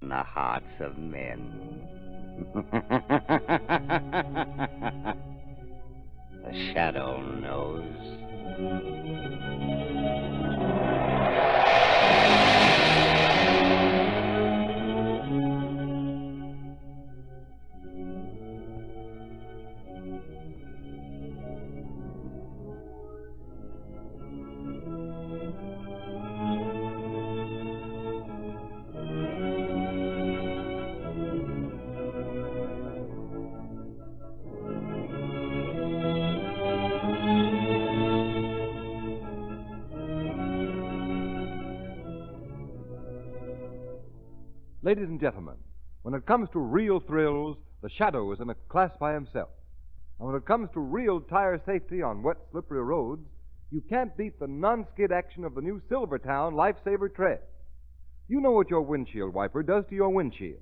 in the hearts of men. The shadow knows. Ladies and gentlemen, when it comes to real thrills, the Shadow is in a class by himself. And when it comes to real tire safety on wet, slippery roads, you can't beat the non-skid action of the new Silvertown Lifesaver Tread. You know what your windshield wiper does to your windshield.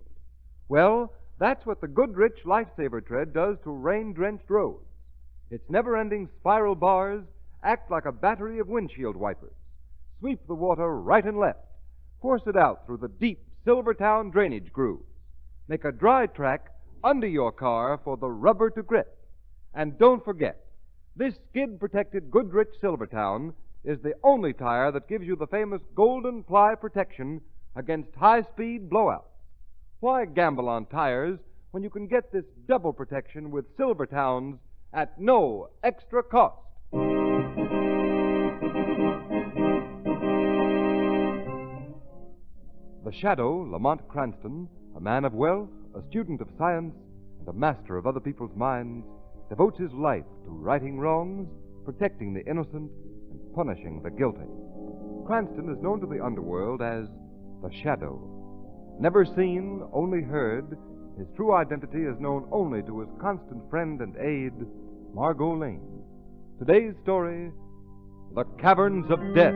Well, that's what the Goodrich Lifesaver Tread does to rain-drenched roads. Its never-ending spiral bars act like a battery of windshield wipers. Sweep the water right and left. Force it out through the deep Silvertown drainage grooves. Make a dry track under your car for the rubber to grip. And don't forget, this skid-protected Goodrich Silvertown is the only tire that gives you the famous golden ply protection against high-speed blowouts. Why gamble on tires when you can get this double protection with Silvertowns at no extra cost? The Shadow, Lamont Cranston, a man of wealth, a student of science, and a master of other people's minds, devotes his life to righting wrongs, protecting the innocent, and punishing the guilty. Cranston is known to the underworld as the Shadow. Never seen, only heard, his true identity is known only to his constant friend and aide, Margot Lane. Today's story, The Caverns of Death.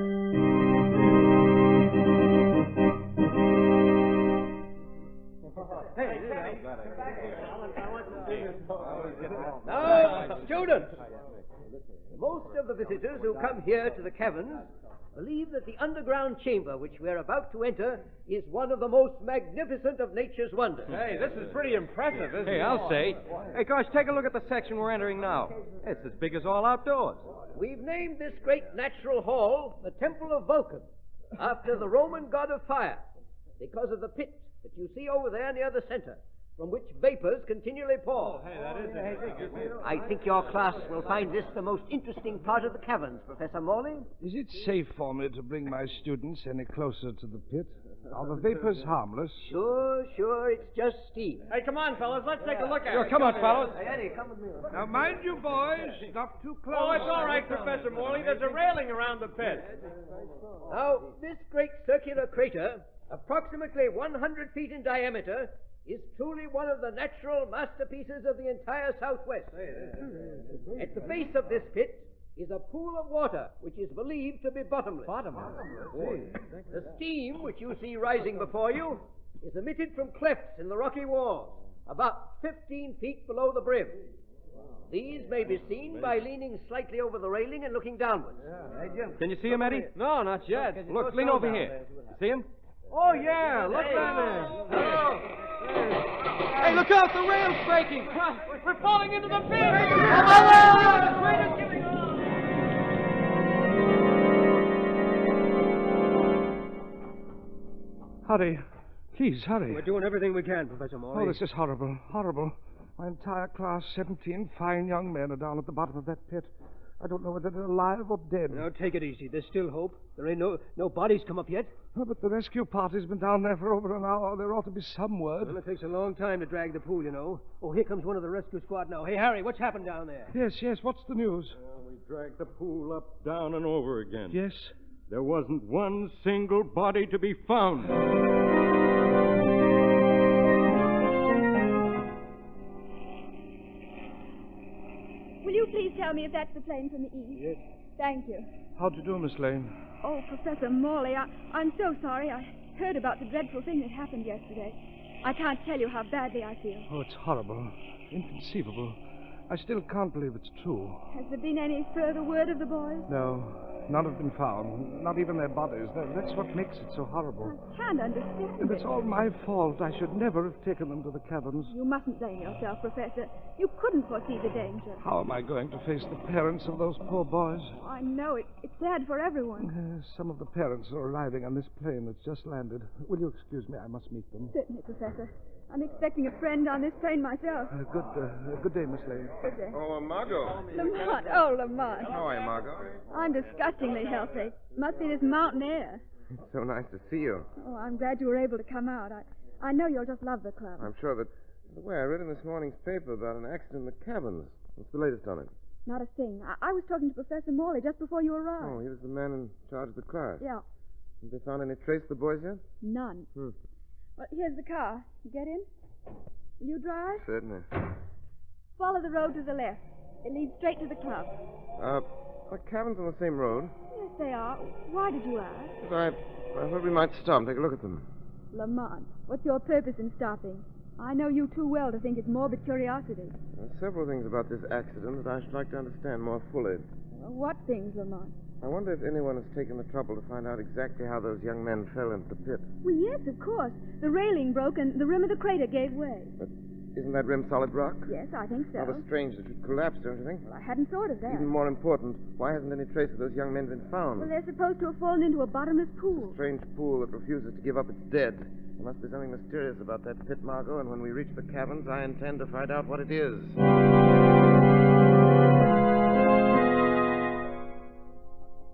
Now, students, most of the visitors who come here to the caverns believe that the underground chamber which we're about to enter is one of the most magnificent of nature's wonders. Hey, this is pretty impressive, isn't it? Hey, I'll say. Hey, gosh, take a look at the section we're entering now. It's as big as all outdoors. We've named this great natural hall the Temple of Vulcan, after the Roman god of fire, because of the pit that you see over there near the center, from which vapors continually pour. Hey, that is I think your class will find this the most interesting part of the caverns, Professor Morley. Is it safe for me to bring my students any closer to the pit? Are the vapors harmless? Sure, it's just steam. Hey, come on, fellas, let's take a look at Sure, it. come on, fellas. Hey, Eddie, come with me. Now, mind you, boys, not too close. Oh, it's all right, Professor Morley. There's a railing around the pit. Now, this great circular crater, approximately 100 feet in diameter, is truly one of the natural masterpieces of the entire Southwest. At the base of this pit is a pool of water, which is believed to be bottomless. The steam, which you see rising before you, is emitted from clefts in the rocky walls, about 15 feet below the brim. These may be seen by leaning slightly over the railing and looking downwards. Can you see him, Eddie? No, not yet. Look, lean over here. See him? Oh, yeah, look down there. Hey, look out, the rail's breaking. We're falling into the pit. Hurry. Please, hurry. We're doing everything we can, Professor Morley. Oh, this is horrible. Horrible. My entire class, 17 fine young men, are down at the bottom of that pit. I don't know whether they're alive or dead. Now, take it easy. There's still hope. There ain't no bodies come up yet. Oh, but the rescue party's been down there for over an hour. There ought to be some word. Well, it takes a long time to drag the pool, you know. Oh, here comes one of the rescue squad now. Hey, Harry, what's happened down there? Yes. What's the news? We dragged the pool up, down, and over again. Yes. There wasn't one single body to be found. Will you please tell me if that's the plane from the east? Yes. Thank you. How do you do, Miss Lane? Oh, Professor Morley, I'm so sorry. I heard about the dreadful thing that happened yesterday. I can't tell you how badly I feel. Oh, it's horrible. Inconceivable. I still can't believe it's true. Has there been any further word of the boys? No. None have been found, not even their bodies. That's what makes it so horrible. I can't understand And it. it's all my fault. I should never have taken them to the caverns. You mustn't blame yourself, Professor. You couldn't foresee the danger. How am I going to face the parents of those poor boys? I know it. It's sad for everyone. Some of the parents are arriving on this plane that's just landed. Will you excuse me? I must meet them. Certainly, Professor. I'm expecting a friend on this plane myself. Good day, Miss Lane. Good day. Oh, Margot. Lamont. Oh, Lamont. How are you, Margot? I'm disgustingly healthy. Must be this mountain air. It's so nice to see you. Oh, I'm glad you were able to come out. I know you'll just love the club. I'm sure that... By the way, I read in this morning's paper about an accident in the Caverns. What's the latest on it? Not a thing. I was talking to Professor Morley just before you arrived. Oh, he was the man in charge of the class. Yeah. Have they found any trace of the boys yet? None. Hmm. Well, here's the car. You get in? Will you drive? Certainly. Follow the road to the left. It leads straight to the club. Are Caverns on the same road? Yes, they are. Why did you ask? Because I thought we might stop and take a look at them. Lamont, what's your purpose in stopping? I know you too well to think it's morbid curiosity. There are several things about this accident that I should like to understand more fully. Well, what things, Lamont? I wonder if anyone has taken the trouble to find out exactly how those young men fell into the pit. Well, yes, of course. The railing broke and the rim of the crater gave way. But isn't that rim solid rock? Yes, I think so. Rather strange that it should collapse, don't you think? Well, I hadn't thought of that. Even more important, why hasn't any trace of those young men been found? Well, they're supposed to have fallen into a bottomless pool. A strange pool that refuses to give up its dead. There must be something mysterious about that pit, Margot, and when we reach the caverns, I intend to find out what it is.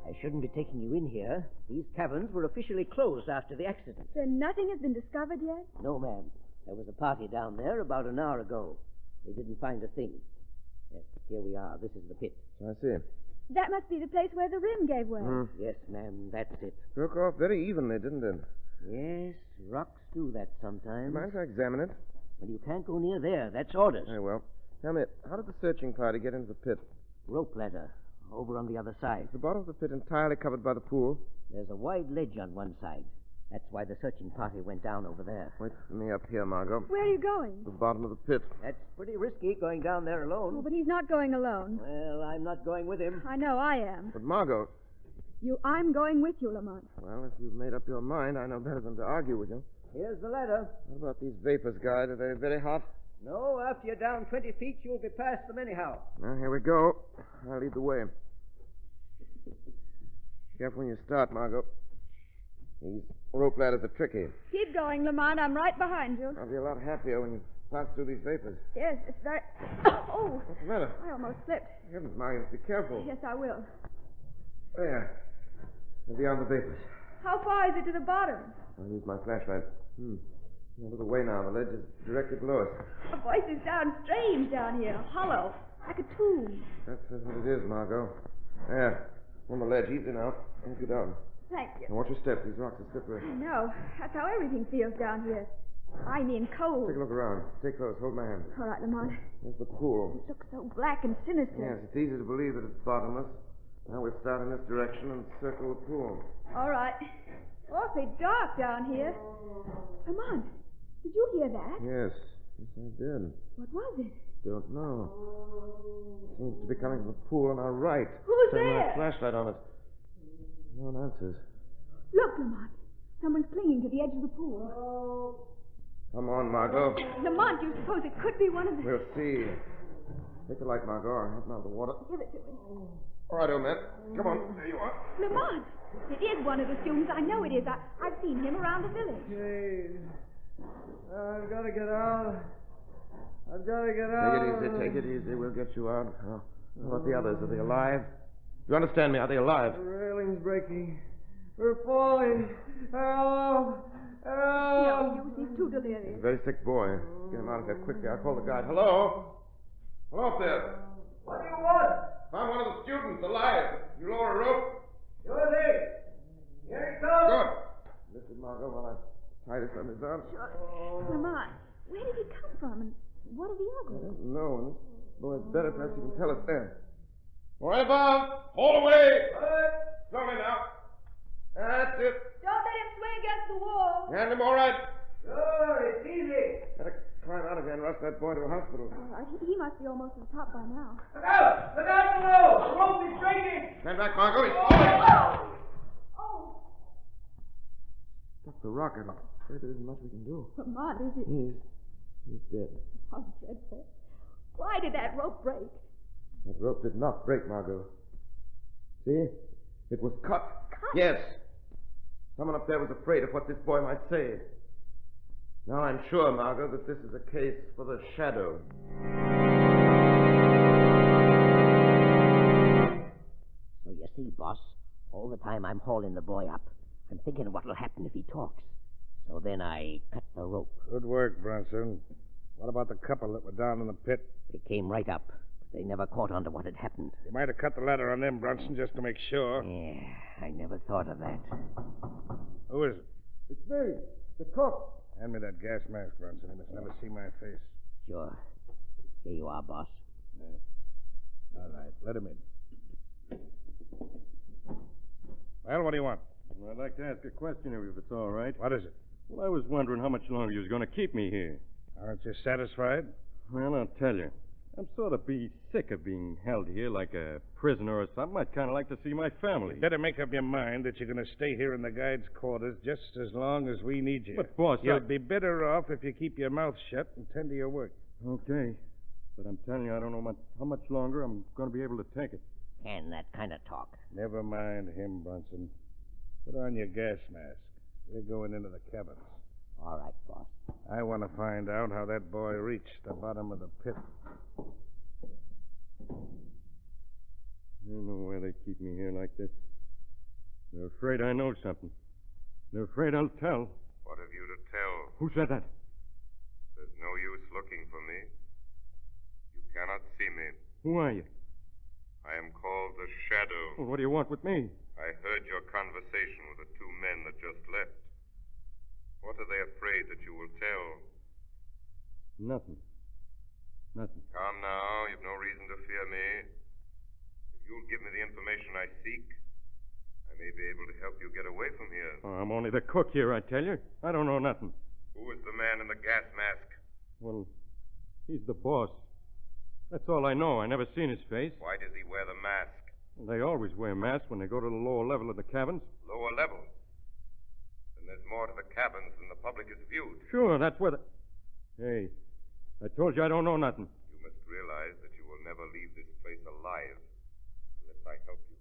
I shouldn't be taking you in here. These caverns were officially closed after the accident. Then nothing has been discovered yet? No, ma'am. There was a party down there about an hour ago. They didn't find a thing. Yes, here we are. This is the pit. I see. That must be the place where the rim gave way. Yes, ma'am, that's it. Broke off very evenly, didn't it? Yes, rocks do that sometimes. Mind if I examine it? Well, you can't go near there. That's orders. Very well. Tell me, how did the searching party get into the pit? Rope ladder. Over on the other side. Is the bottom of the pit entirely covered by the pool? There's a wide ledge on one side. That's why the searching party went down over there. Wait for me up here, Margot. Where are you going? To the bottom of the pit. That's pretty risky, going down there alone. Oh, but he's not going alone. Well, I'm not going with him. I know I am. But Margot... I'm going with you, Lamont. Well, if you've made up your mind, I know better than to argue with you. Here's the ladder. What about these vapors, guide? Are they very hot? No, after you're down 20 feet, you'll be past them anyhow. Well, here we go. I'll lead the way. Careful when you start, Margot. These rope ladders are tricky. Keep going, Lamont. I'm right behind you. I'll be a lot happier when you pass through these vapors. Yes, it's very... Oh! What's the matter? I almost slipped. Heavens, Margot, be careful. Yes, I will. There. And beyond the vapors. How far is it to the bottom? I'll use my flashlight. A little way now. The ledge is directly below us. The voices sound strange down here. Hollow. Like a tomb. That's what it is, Margot. There. On the ledge. Easy now. Don't go down. Thank you. Now watch your step. These rocks are slippery. I know. That's how everything feels down here. I mean cold. Take a look around. Stay close. Hold my hand. All right, Lamont. There's the pool. It looks so black and sinister. Yes, it's easy to believe that it's bottomless. Now we'll start in this direction and circle the pool. All right. Awfully dark down here. Lamont, did you hear that? Yes. Yes, I did. What was it? Don't know. It seems to be coming from the pool on our right. Who's Turn there? my flashlight on it. No one answers. Look, Lamont. Someone's clinging to the edge of the pool. Come on, Margot. Lamont, do you suppose it could be one of the... We'll see. Take the light, Margot. I'll help him out of the water. Give it to me. All right, old man. Come on. There you are. Lamont, it is one of the students. I know it is. I've seen him around the village. Hey, I've got to get out. I've got to get out. Take it easy. We'll get you out. How about the others? Are they alive? You understand me? Are they alive? The railing's breaking. We're falling. Help! Help! No use. He's too delirious. He's a very sick boy. Get him out of here quickly. I'll call the guide. Hello? Hello up there. What do you want? Found one of the students alive. You lower a rope? Sure thing. Here he comes. Good. Listen, Margot, while I tie this on his arm. Lamont, where did he come from and what are the I others? don't know. And this boy's better. Perhaps you can tell us there. All right, Bob. Haul away. Slowly now. That's it. Don't let him swing against the wall. Hand him all right. Sure, it's easy. Climb out of here and rush that boy to a hospital. All right, he must be almost to the top by now. Look out! Look out below! The rope is breaking! Stand back, Margot. He's falling. Oh, Struck the rocket. I'm afraid there isn't much we can do. Lamont, is it? He's dead. How dreadful. Why did that rope break? That rope did not break, Margot. See? It was cut. Cut? Yes. Someone up there was afraid of what this boy might say. Now I'm sure, Margot, that this is a case for the shadow. So you see, boss, all the time I'm hauling the boy up, I'm thinking what will happen if he talks. So then I cut the rope. Good work, Bronson. What about the couple that were down in the pit? They came right up, but they never caught on to what had happened. You might have cut the ladder on them, Bronson, just to make sure. Yeah, I never thought of that. Who is it? It's me, the cook. Hand me that gas mask, Bronson. He must never see my face. Sure. Here you are, boss. All right, let him in. Well, what do you want? Well, I'd like to ask a question of you, if it's all right. What is it? Well, I was wondering how much longer you was going to keep me here. Aren't you satisfied? Well, I'll tell you. I'm sort of sick of being held here like a prisoner or something. I'd kind of like to see my family. You better make up your mind that you're going to stay here in the guide's quarters just as long as we need you. But, boss, You'd be better off if you keep your mouth shut and tend to your work. Okay. But I'm telling you, I don't know how much longer I'm going to be able to take it. And that kind of talk. Never mind him, Bronson. Put on your gas mask. We're going into the caverns. All right, boss. I want to find out how that boy reached the bottom of the pit. I don't know why they keep me here like this. They're afraid I know something. They're afraid I'll tell. What have you to tell? Who said that? There's no use looking for me. You cannot see me. Who are you? I am called the Shadow. Well, what do you want with me? I heard your conversation with the two men that just left. What are they afraid that you will tell? Nothing. Nothing. Come now, you've no reason to fear me. If you'll give me the information I seek, I may be able to help you get away from here. Oh, I'm only the cook here, I tell you. I don't know nothing. Who is the man in the gas mask? Well, he's the boss. That's all I know. I never seen his face. Why does he wear the mask? They always wear masks when they go to the lower level of the caverns. Lower level? Then there's more to the caverns than the public has viewed. Sure, that's where the... Hey, I told you I don't know nothing. You must realize that you will never leave this place alive unless I help you.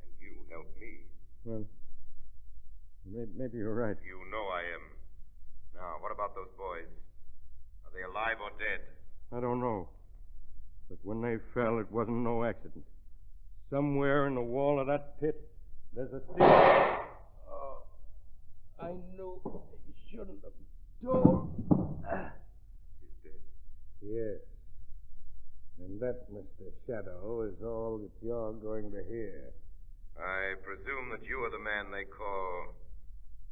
And you help me. Well, maybe you're right. You know I am. Now, what about those boys? Are they alive or dead? I don't know. But when they fell, it wasn't no accident. Somewhere in the wall of that pit, there's a thing. Oh, I knew I shouldn't have told. He's dead. Yes. And that, Mr. Shadow, is all that you're going to hear. I presume that you are the man they call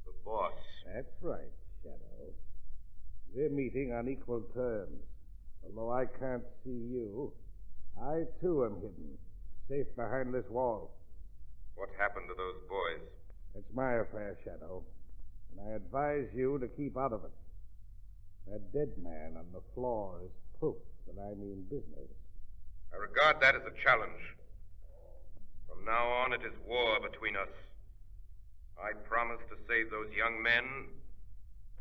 the boss. That's right, Shadow. We're meeting on equal terms. Although I can't see you, I too am hidden, safe behind this wall. What happened to those boys? It's my affair, Shadow, and I advise you to keep out of it. That dead man on the floor is proof that I mean business. I regard that as a challenge. From now on, it is war between us. I promise to save those young men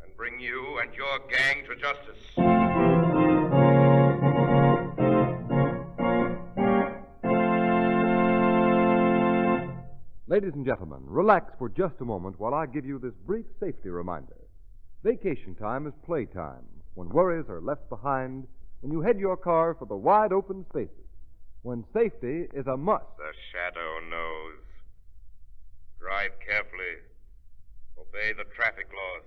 and bring you and your gang to justice. Ladies and gentlemen, relax for just a moment while I give you this brief safety reminder. Vacation time is playtime, when worries are left behind, when you head your car for the wide open spaces, when safety is a must. The Shadow knows. Drive carefully. Obey the traffic laws.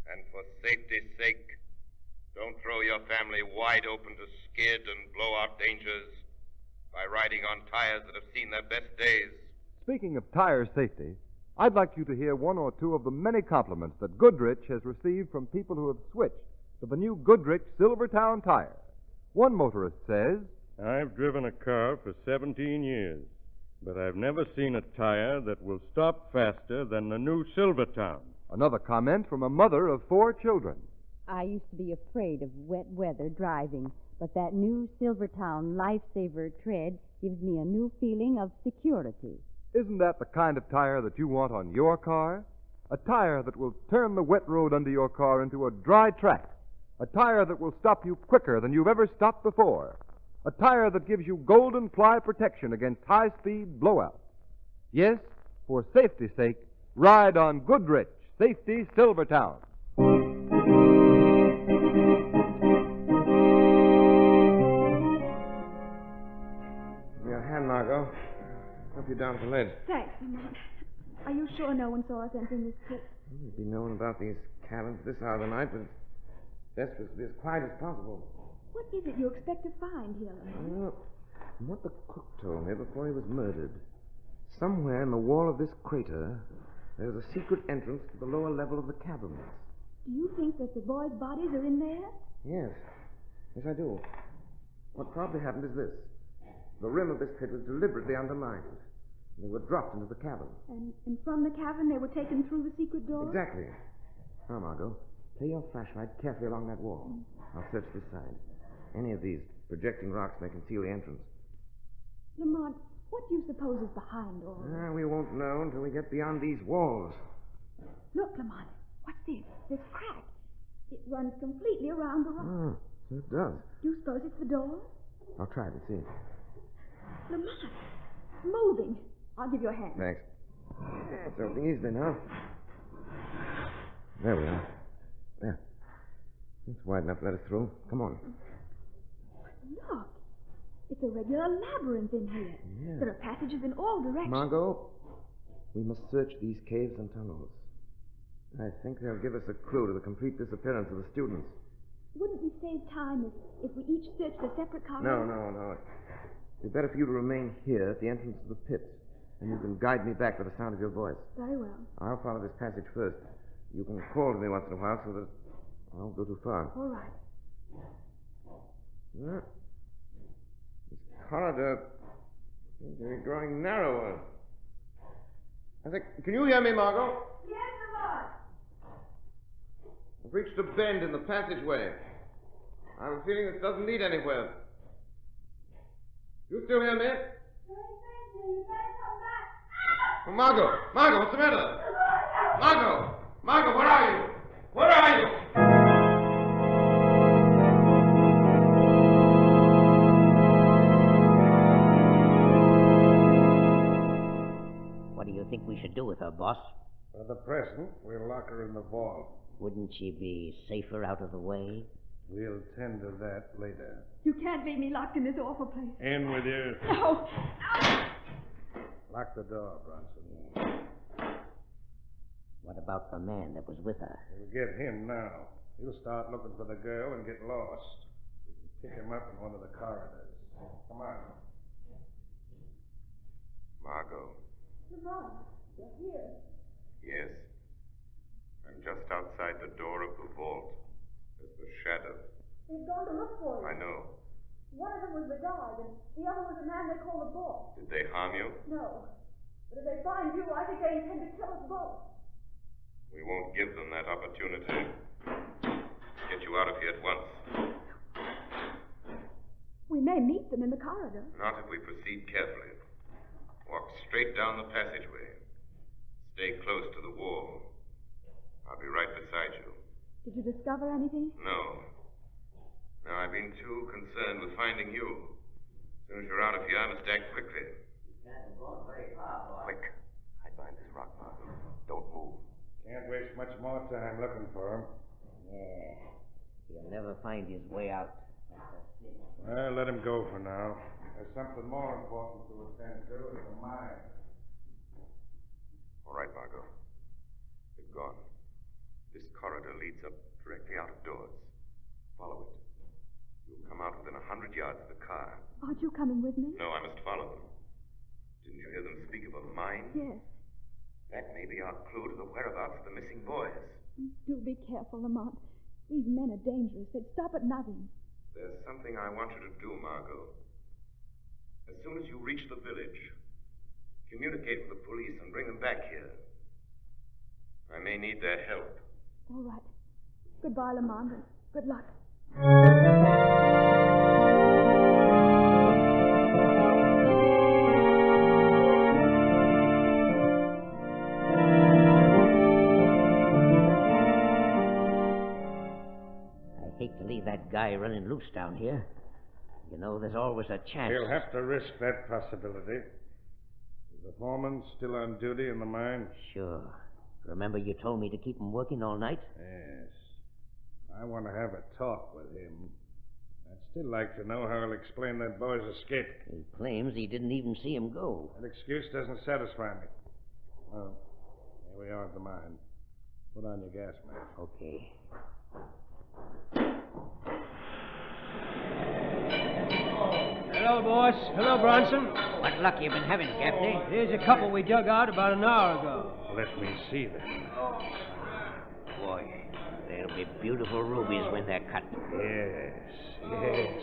And for safety's sake, don't throw your family wide open to skid and blowout dangers by riding on tires that have seen their best days. Speaking of tire safety, I'd like you to hear one or two of the many compliments that Goodrich has received from people who have switched to the new Goodrich Silvertown tire. One motorist says, I've driven a car for 17 years, but I've never seen a tire that will stop faster than the new Silvertown. Another comment from a mother of 4 children. I used to be afraid of wet weather driving, but that new Silvertown Lifesaver tread gives me a new feeling of security. Isn't that the kind of tire that you want on your car? A tire that will turn the wet road under your car into a dry track. A tire that will stop you quicker than you've ever stopped before. A tire that gives you golden ply protection against high-speed blowouts. Yes, for safety's sake, ride on Goodrich Safety Silvertown. Your hand, Margot. Help you down the ledge. Thanks, Lamont. Are you sure no one saw us entering this pit? There'd be knowing about these caverns this hour of the night, but it's best for us to be as quiet as possible. What is it you expect to find here, Lamont? Well, from what the cook told me before he was murdered, somewhere in the wall of this crater, there's a secret entrance to the lower level of the caverns. Do you think that the boys' bodies are in there? Yes. Yes, I do. What probably happened is this. The rim of this pit was deliberately undermined. They were dropped into the cavern. And from the cavern they were taken through the secret door? Exactly. Now, Margot, play your flashlight carefully along that wall. I'll search this side. Any of these projecting rocks may conceal the entrance. Lamont, what do you suppose is behind all this? We won't know until we get beyond these walls. Look, Lamont, what's this? This crack. It runs completely around the rock. So it does. Do you suppose it's the door? I'll try it and see. Lamont, it's moving. I'll give you a hand. Thanks. It's opening easily now. There we are. There. It's wide enough to let us through. Come on. Look. It's a regular labyrinth in here. Yes. There are passages in all directions. Margot, we must search these caves and tunnels. I think they'll give us a clue to the complete disappearance of the students. Wouldn't we save time if we each searched a separate corridor? No. It'd be better for you to remain here at the entrance to the pit, and you can guide me back with the sound of your voice. Very well. I'll follow this passage first. You can call to me once in a while so that I won't go too far. All right. Well, this corridor seems to be growing narrower. Can you hear me, Margot? Yes, Lamont. I've reached a bend in the passageway. I have a feeling this doesn't lead anywhere. You still hear me? You better come back. Oh, Margot, what's the matter? Margot, where are you? Where are you? What do you think we should do with her, boss? For the present, we'll lock her in the vault. Wouldn't she be safer out of the way? We'll tend to that later. You can't leave me locked in this awful place. In with you. No. Lock the door, Bronson. What about the man that was with her? We'll get him now. He'll start looking for the girl and get lost. We can pick him up in one of the corridors. Come on. Margot. Lamont, you're here. Yes. I'm just outside the door of the vault. There's the shadow. They've gone to look for you. I know. One of them was the guard, and the other was a man they call the boss. Did they harm you? No. But if they find you, I think they intend to kill us both. We won't give them that opportunity. Get you out of here at once. We may meet them in the corridor. Not if we proceed carefully. Walk straight down the passageway. Stay close to the wall. I'll be right beside you. Did you discover anything? No. No, I've been too concerned with finding you. As soon as you're out of here, I must act quickly. Quick. Hide behind this rock, Margot. Don't move. Can't waste much more time looking for him. Yeah. He'll never find his way out. Well, let him go for now. There's something more important to attend to in the mine. All right, Margot. They've gone. This corridor leads up directly out of doors. Follow it. You'll come out within 100 yards of the car. Aren't you coming with me? No, I must follow them. Didn't you hear them speak of a mine? Yes. That may be our clue to the whereabouts of the missing boys. Do be careful, Lamont. These men are dangerous. They'd stop at nothing. There's something I want you to do, Margot. As soon as you reach the village, communicate with the police and bring them back here. I may need their help. All right. Goodbye, Lamont, and good luck. I hate to leave that guy running loose down here. You know, there's always a chance. He'll have to risk that possibility. Is the foreman still on duty in the mine? Sure. Remember you told me to keep him working all night? Yes. I want to have a talk with him. I'd still like to know how he'll explain that boy's escape. He claims he didn't even see him go. That excuse doesn't satisfy me. Well, here we are at the mine. Put on your gas mask. Okay. Hello, boss. Hello, Bronson. What luck you been having, Gaffney? Here's a couple we dug out about an hour ago. Let me see them. Boy, they'll be beautiful rubies when they're cut. Yes.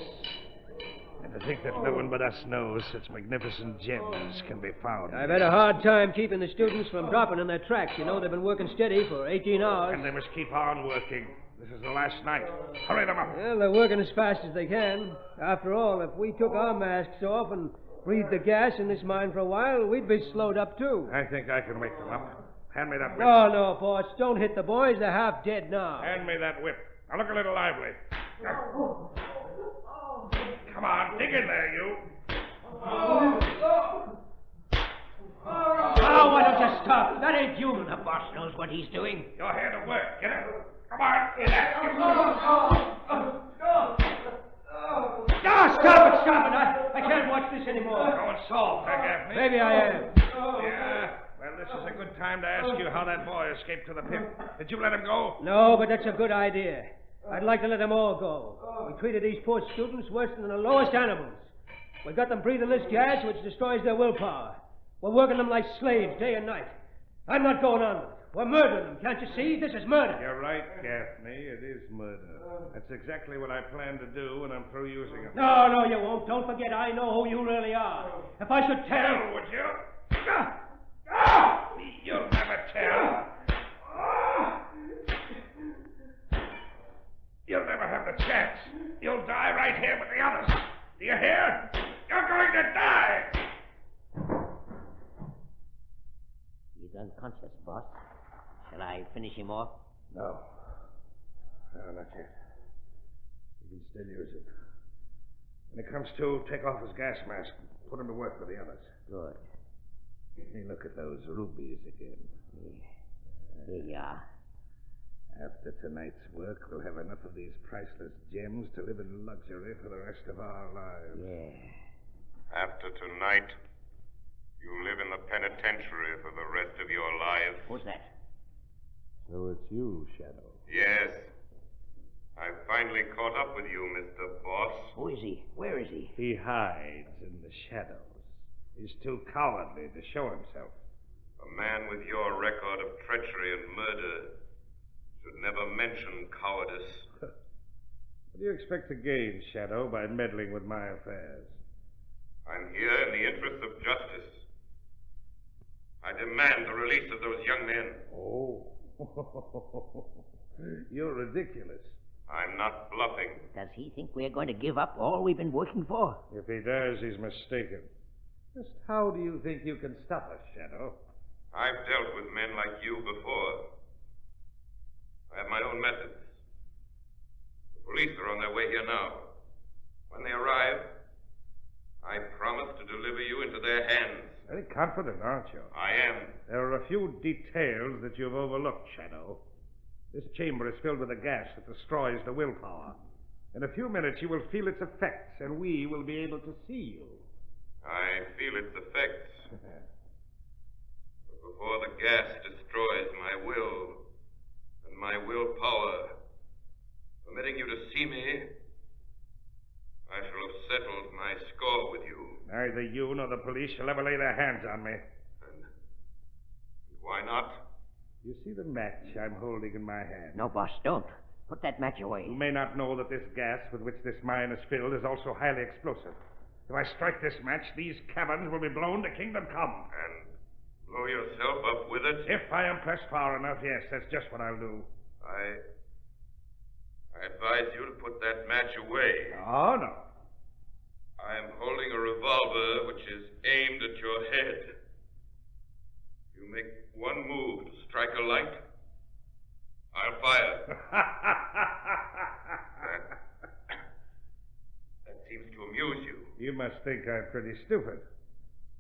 And to think that no one but us knows such magnificent gems can be found. I've had a hard time keeping the students from dropping in their tracks. You know, they've been working steady for 18 hours. And they must keep on working. This is the last night. Hurry them up. Well, they're working as fast as they can. After all, if we took our masks off and breathed the gas in this mine for a while, we'd be slowed up, too. I think I can wake them up. Hand me that whip. No, boss. Don't hit the boys. They're half dead now. Hand me that whip. Now look a little lively. Come on, dig in there, you. Oh, why don't you stop? That ain't human. The boss knows what he's doing. You're here to work. Get it? Come on, get it. Stop it. I can't watch this anymore. Going soft, Gaffney? Maybe I am. Yeah. Well, this is a good time to ask you how that boy escaped to the pit. Did you let him go? No, but that's a good idea. I'd like to let them all go. We treated these poor students worse than the lowest animals. We got them breathing this gas which destroys their willpower. We're working them like slaves day and night. I'm not going on with it. We're murdering them. Can't you see? This is murder. You're right, Gaffney. It is murder. That's exactly what I plan to do when I'm through using them. No, you won't. Don't forget I know who you really are. If I should tell... Would you? You'll never tell. You'll never have the chance. You'll die right here with the others. Do you hear? You're going to die. He's unconscious, boss. Shall I finish him off? No. No, not yet. You can still use it. When it comes to, take off his gas mask and put him to work with the others. Good. Hey, look at those rubies again. Yeah. Here you are. After tonight's work, we'll have enough of these priceless gems to live in luxury for the rest of our lives. Yeah. After tonight, you live in the penitentiary for the rest of your lives. Who's that? So it's you, Shadow. Yes. I've finally caught up with you, Mr. Boss. Who is he? Where is he? He hides in the shadows. He's too cowardly to show himself. A man with your record of treachery and murder should never mention cowardice. What do you expect to gain, Shadow, by meddling with my affairs? I'm here in the interest of justice. I demand the release of those young men. Oh. You're ridiculous. I'm not bluffing. Does he think we're going to give up all we've been working for? If he does, he's mistaken. Just how do you think you can stop us, Shadow? I've dealt with men like you before. I have my own methods. The police are on their way here now. When they arrive, I promise to deliver you into their hands. Very confident, aren't you? I am. There are a few details that you've overlooked, Shadow. This chamber is filled with a gas that destroys the willpower. In a few minutes, you will feel its effects, and we will be able to see you. I feel its effects. But before the gas destroys my will and my willpower, permitting you to see me, I shall have settled my score with you. Neither you nor the police shall ever lay their hands on me. And why not? You see the match I'm holding in my hand? No, boss, don't. Put that match away. You may not know that this gas with which this mine is filled is also highly explosive. If I strike this match, these caverns will be blown to kingdom come. And blow yourself up with it? If I am pressed far enough, yes, that's just what I'll do. I advise you to put that match away. Oh, no. I am holding a revolver which is aimed at your head. You make one move to strike a light, I'll fire. That seems to amuse you. You must think I'm pretty stupid.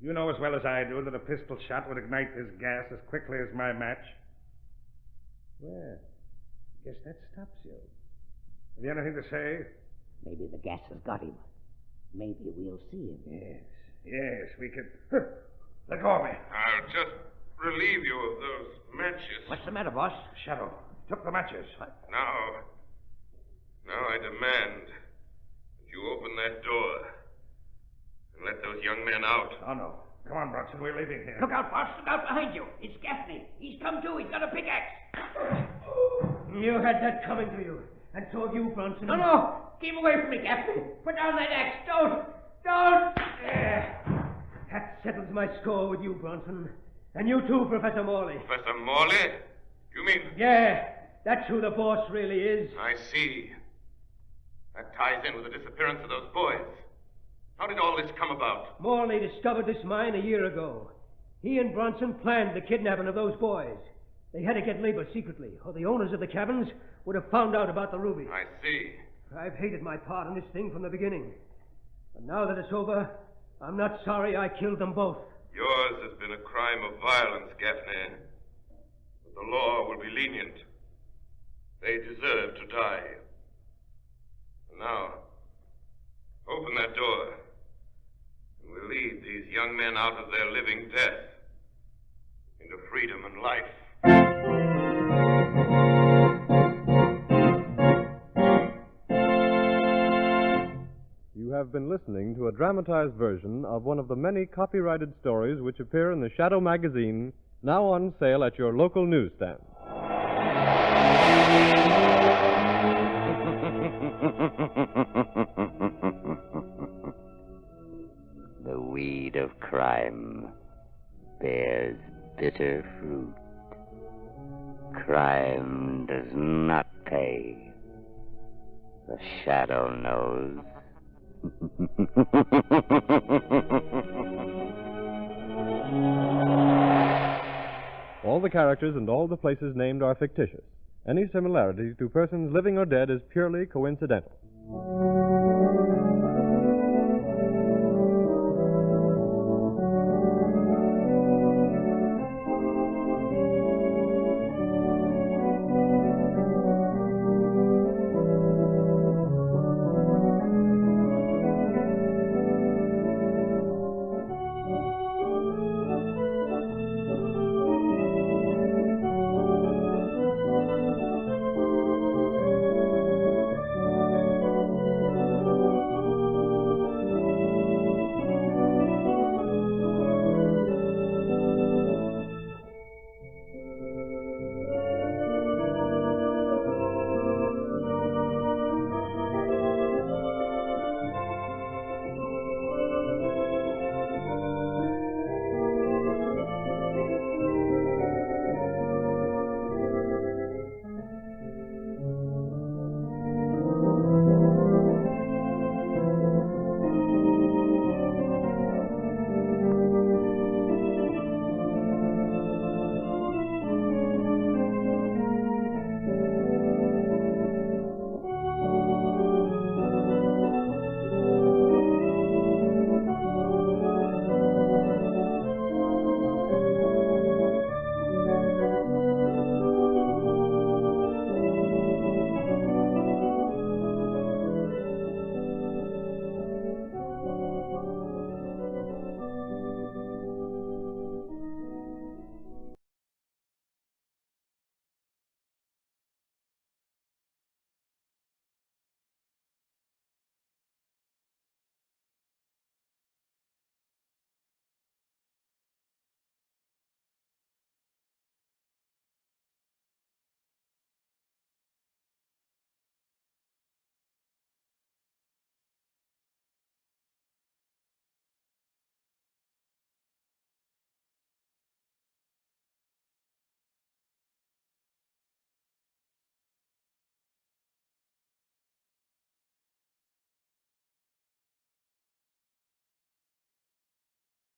You know as well as I do that a pistol shot would ignite this gas as quickly as my match. Well, I guess that stops you. Have you anything to say? Maybe the gas has got him. Maybe we'll see him. Yes, we can. Let go of me. I'll just relieve you of those matches. What's the matter, boss? Shadow, took the matches. Now I demand that you open that door and let those young men out. Oh, no. Come on, Bronson, we're leaving here. Look out, boss. Look out behind you. It's Gaffney. He's come too. He's got a pickaxe. You had that coming to you. And so have you, Bronson. No. Keep away from me, Gaffney. Put down that axe. Don't. That settles my score with you, Bronson. And you too, Professor Morley. Professor Morley? You mean... Yeah, that's who the boss really is. I see. That ties in with the disappearance of those boys. How did all this come about? Morley discovered this mine a year ago. He and Bronson planned the kidnapping of those boys. They had to get labor secretly, or the owners of the caverns would have found out about the ruby. I see. I've hated my part in this thing from the beginning. But now that it's over, I'm not sorry I killed them both. Yours has been a crime of violence, Gaffney. But the law will be lenient. They deserve to die. And now, open that door, and we'll lead these young men out of their living death into freedom and life. You have been listening to a dramatized version of one of the many copyrighted stories which appear in the Shadow magazine, now on sale at your local newsstand. The weed of crime bears bitter fruit. Crime does not pay. The Shadow knows. All the characters and all the places named are fictitious. Any similarity to persons living or dead is purely coincidental.